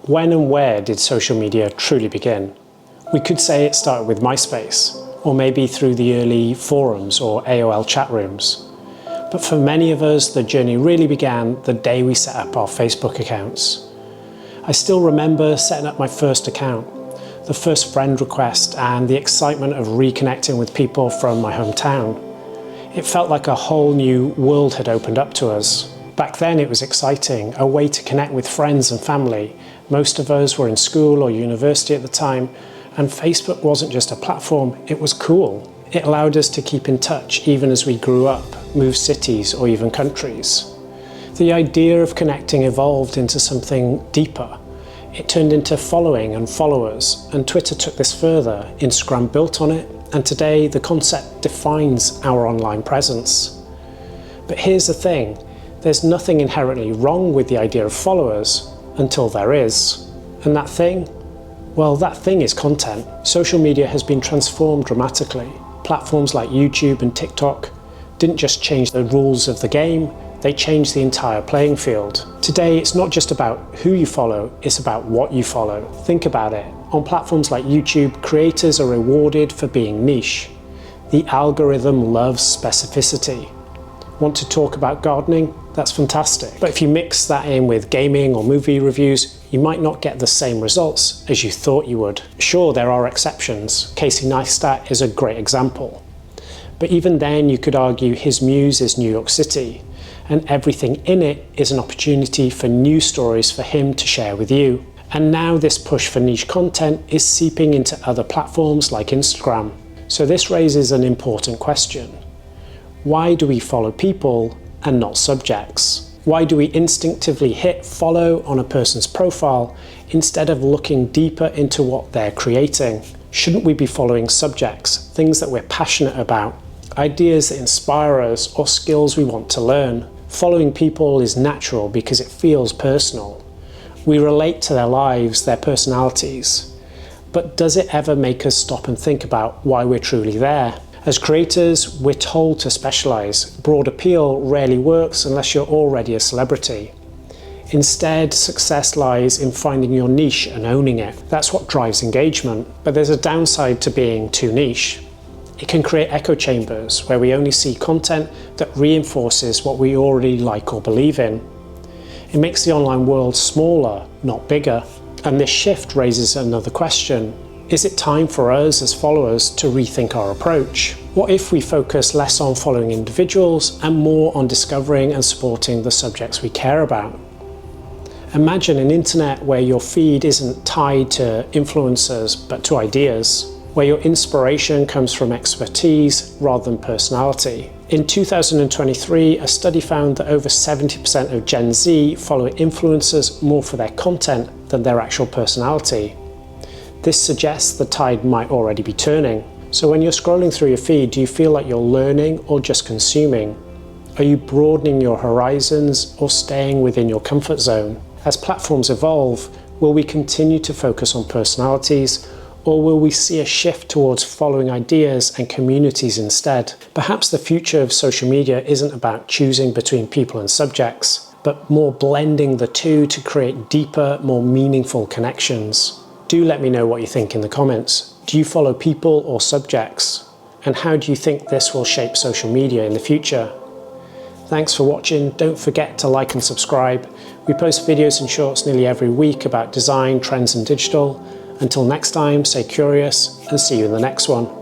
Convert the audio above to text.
When and where did social media truly begin? We could say it started with MySpace, or maybe through the early forums or AOL chat rooms. But for many of us, the journey really began the day we set up our Facebook accounts. I still remember setting up my first account, the first friend request, and the excitement of reconnecting with people from my hometown. It felt like a whole new world had opened up to us. Back then it was exciting, a way to connect with friends and family. Most of us were in school or university at the time, and Facebook wasn't just a platform, it was cool. It allowed us to keep in touch even as we grew up, moved cities or even countries. The idea of connecting evolved into something deeper. It turned into following and followers, and Twitter took this further. Instagram built on it, and today the concept defines our online presence. But here's the thing, there's nothing inherently wrong with the idea of followers until there is. And that thing? Well, that thing is content. Social media has been transformed dramatically. Platforms like YouTube and TikTok didn't just change the rules of the game, they changed the entire playing field. Today, it's not just about who you follow, it's about what you follow. Think about it. On platforms like YouTube, creators are rewarded for being niche. The algorithm loves specificity. Want to talk about gardening? That's fantastic. But if you mix that in with gaming or movie reviews, you might not get the same results as you thought you would. Sure, there are exceptions. Casey Neistat is a great example. But even then, you could argue his muse is New York City, and everything in it is an opportunity for new stories for him to share with you. And now this push for niche content is seeping into other platforms like Instagram. So this raises an important question. Why do we follow people and not subjects? Why do we instinctively hit follow on a person's profile instead of looking deeper into what they're creating? Shouldn't we be following subjects, things that we're passionate about, ideas that inspire us, or skills we want to learn? Following people is natural because it feels personal. We relate to their lives, their personalities. But does it ever make us stop and think about why we're truly there? As creators, we're told to specialize. Broad appeal rarely works unless you're already a celebrity. Instead, success lies in finding your niche and owning it. That's what drives engagement. But there's a downside to being too niche. It can create echo chambers where we only see content that reinforces what we already like or believe in. It makes the online world smaller, not bigger. And this shift raises another question. Is it time for us as followers to rethink our approach? What if we focus less on following individuals and more on discovering and supporting the subjects we care about? Imagine an internet where your feed isn't tied to influencers but to ideas, where your inspiration comes from expertise rather than personality. In 2023, a study found that over 70% of Gen Z follow influencers more for their content than their actual personality. This suggests the tide might already be turning. So when you're scrolling through your feed, do you feel like you're learning or just consuming? Are you broadening your horizons or staying within your comfort zone? As platforms evolve, will we continue to focus on personalities, or will we see a shift towards following ideas and communities instead? Perhaps the future of social media isn't about choosing between people and subjects, but more blending the two to create deeper, more meaningful connections. Do let me know what you think in the comments. Do you follow people or subjects? And how do you think this will shape social media in the future? Thanks for watching. Don't forget to like and subscribe. We post videos and shorts nearly every week about design, trends and digital. Until next time, stay curious and see you in the next one.